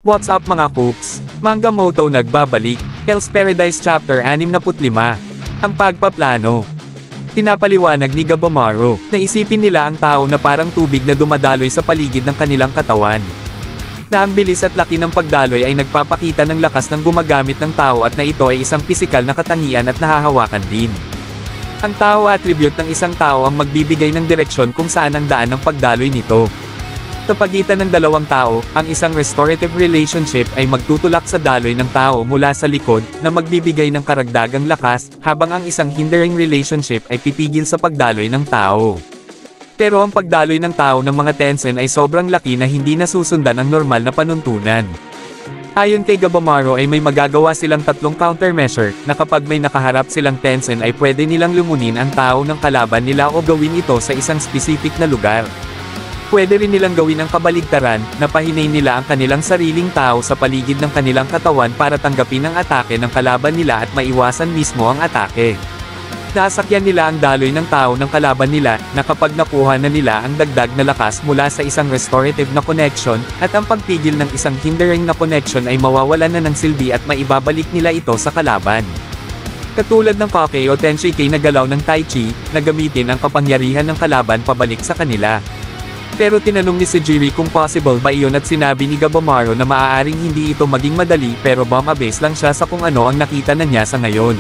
What's up mga cooks? Manga Moto nagbabalik, Hell's Paradise Chapter 65. Ang pagpaplano. Pinapaliwanag ni Gabomaru, na isipin nila ang tao na parang tubig na dumadaloy sa paligid ng kanilang katawan. Na ang bilis at laki ng pagdaloy ay nagpapakita ng lakas ng gumagamit ng tao at na ito ay isang pisikal na katangian at nahahawakan din. Ang tao attribute ng isang tao ang magbibigay ng direksyon kung saan ang daan ng pagdaloy nito. Sa pagitan ng dalawang tao, ang isang restorative relationship ay magtutulak sa daloy ng tao mula sa likod, na magbibigay ng karagdagang lakas, habang ang isang hindering relationship ay pipigil sa pagdaloy ng tao. Pero ang pagdaloy ng tao ng mga Tensen ay sobrang laki na hindi nasusundan ang normal na panuntunan. Ayon kay Gabomaru ay may magagawa silang tatlong countermeasure, na kapag may nakaharap silang Tensen ay pwede nilang lumunin ang tao ng kalaban nila o gawin ito sa isang specific na lugar. Pwede rin nilang gawin ang kabaligtaran, na pahinay nila ang kanilang sariling tao sa paligid ng kanilang katawan para tanggapin ang atake ng kalaban nila at maiwasan mismo ang atake. Nasakyan nila ang daloy ng tao ng kalaban nila, na kapag nakuha na nila ang dagdag na lakas mula sa isang restorative na connection, at ang pagpigil ng isang hindering na connection ay mawawalan na ng silbi at maibabalik nila ito sa kalaban. Katulad ng Kakei o Tenshikei na galaw ng Tai Chi, na gamitin ang kapangyarihan ng kalaban pabalik sa kanila. Pero tinanong ni Sejiri kung possible ba iyon at sinabi ni Gabomaru na maaaring hindi ito maging madali pero bumabase lang siya sa kung ano ang nakita na niya sa ngayon.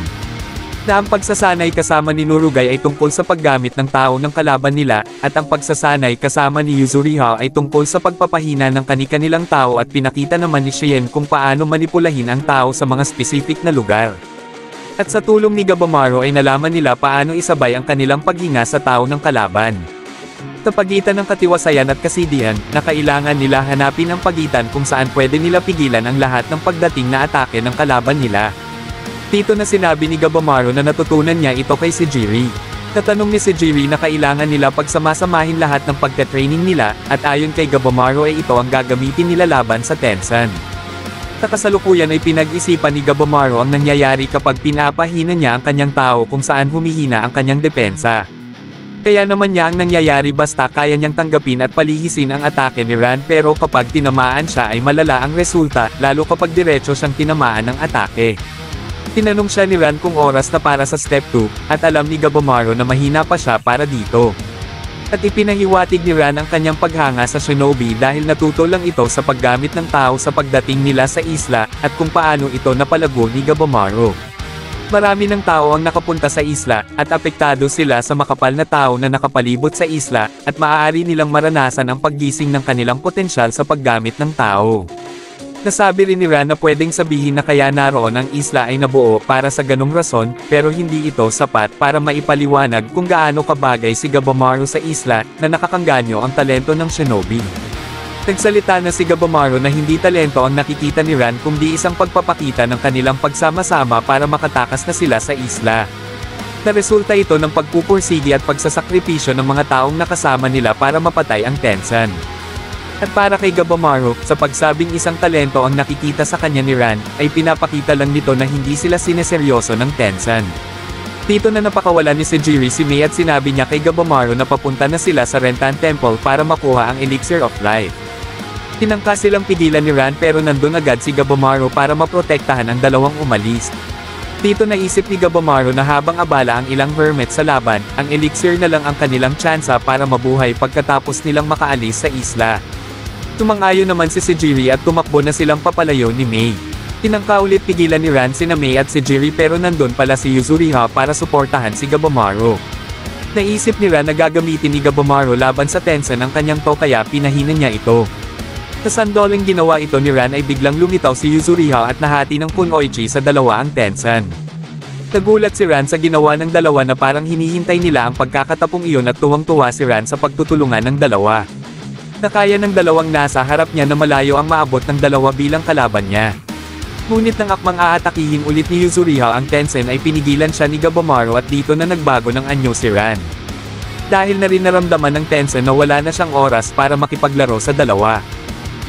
Na ang pagsasanay kasama ni Nurugay ay tungkol sa paggamit ng tao ng kalaban nila, at ang pagsasanay kasama ni Yuzuriha ay tungkol sa pagpapahina ng kani-kanilang tao at pinakita naman ni Shien kung paano manipulahin ang tao sa mga specific na lugar. At sa tulong ni Gabomaru ay nalaman nila paano isabay ang kanilang paghinga sa tao ng kalaban. Sa pagitan ng katiwasayan at kasidihan, na kailangan nila hanapin ang pagitan kung saan pwede nila pigilan ang lahat ng pagdating na atake ng kalaban nila. Dito na sinabi ni Gabomaru na natutunan niya ito kay Sejiri. Natanong ni Sejiri na kailangan nila pagsamasamahin lahat ng pagte-training nila, at ayon kay Gabomaru ay ito ang gagamitin nila laban sa Tensen. Sa kasalukuyan ay pinag-isipan ni Gabomaru ang nangyayari kapag pinapahina niya ang kanyang tao kung saan humihina ang kanyang depensa. Kaya naman niya ang nangyayari basta kaya niyang tanggapin at palihisin ang atake ni Ran, pero kapag tinamaan siya ay malala ang resulta, lalo kapag diretso siyang tinamaan ng atake. Tinanong siya ni Ran kung oras na para sa step 2, at alam ni Gabomaru na mahina pa siya para dito. At ipinahiwatig ni Ran ang kanyang paghanga sa shinobi dahil natuto lang ito sa paggamit ng tao sa pagdating nila sa isla, at kung paano ito napalago ni Gabomaru. Marami ng tao ang nakapunta sa isla, at apektado sila sa makapal na tao na nakapalibot sa isla, at maaari nilang maranasan ang paggising ng kanilang potensyal sa paggamit ng tao. Nasabi rin ni Ran na pwedeng sabihin na kaya naroon ang isla ay nabuo para sa ganong rason, pero hindi ito sapat para maipaliwanag kung gaano kabagay si Gabomaru sa isla, na nakakangganyo ang talento ng shinobi. Nagsalita na si Gabomaru na hindi talento ang nakikita ni Ran kundi isang pagpapakita ng kanilang pagsama-sama para makatakas na sila sa isla. Naresulta ito ng pagpupursigi at pagsasakripisyo ng mga taong nakasama nila para mapatay ang Tensen. At para kay Gabomaru, sa pagsabing isang talento ang nakikita sa kanya ni Ran, ay pinapakita lang nito na hindi sila sineseryoso ng Tensen. Dito na napakawalan ni Sejiri si Mei at sinabi niya kay Gabomaru na papunta na sila sa Rentan Temple para makuha ang Elixir of Life. Tinangka silang pigilan ni Ran pero nandun agad si Gabomaru para maprotektahan ang dalawang umalis. Dito naisip ni Gabomaru na habang abala ang ilang hermit sa laban, ang elixir na lang ang kanilang tsansa para mabuhay pagkatapos nilang makaalis sa isla. Tumang-ayon naman si Sejiri at tumakbo na silang papalayo ni Mei. Tinangka ulit pigilan ni Ran sina Mei at Sejiri pero nandun pala si Yuzuriha para suportahan si Gabomaru. Naisip ni Ran na gagamitin ni Gabomaru laban sa Tensen ang kanyang to kaya pinahina niya ito. Sa sandaling ginawa ito ni Ran ay biglang lumitaw si Yuzuriha at nahati ng Kunoichi sa dalawa ang Tensen. Nagulat si Ran sa ginawa ng dalawa na parang hinihintay nila ang pagkakatapong iyon at tuwang-tuwa si Ran sa pagtutulungan ng dalawa. Nakaya ng dalawang nasa harap niya na malayo ang maabot ng dalawa bilang kalaban niya. Ngunit nang akmang aatakihin ulit ni Yuzuriha ang Tensen ay pinigilan siya ni Gabomaru at dito na nagbago ng anyo si Ran. Dahil na rin naramdaman ng Tensen na wala na siyang oras para makipaglaro sa dalawa.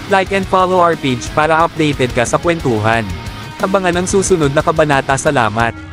Like and follow our page para updated ka sa kwentuhan. Abangan ang susunod na kabanata. Salamat!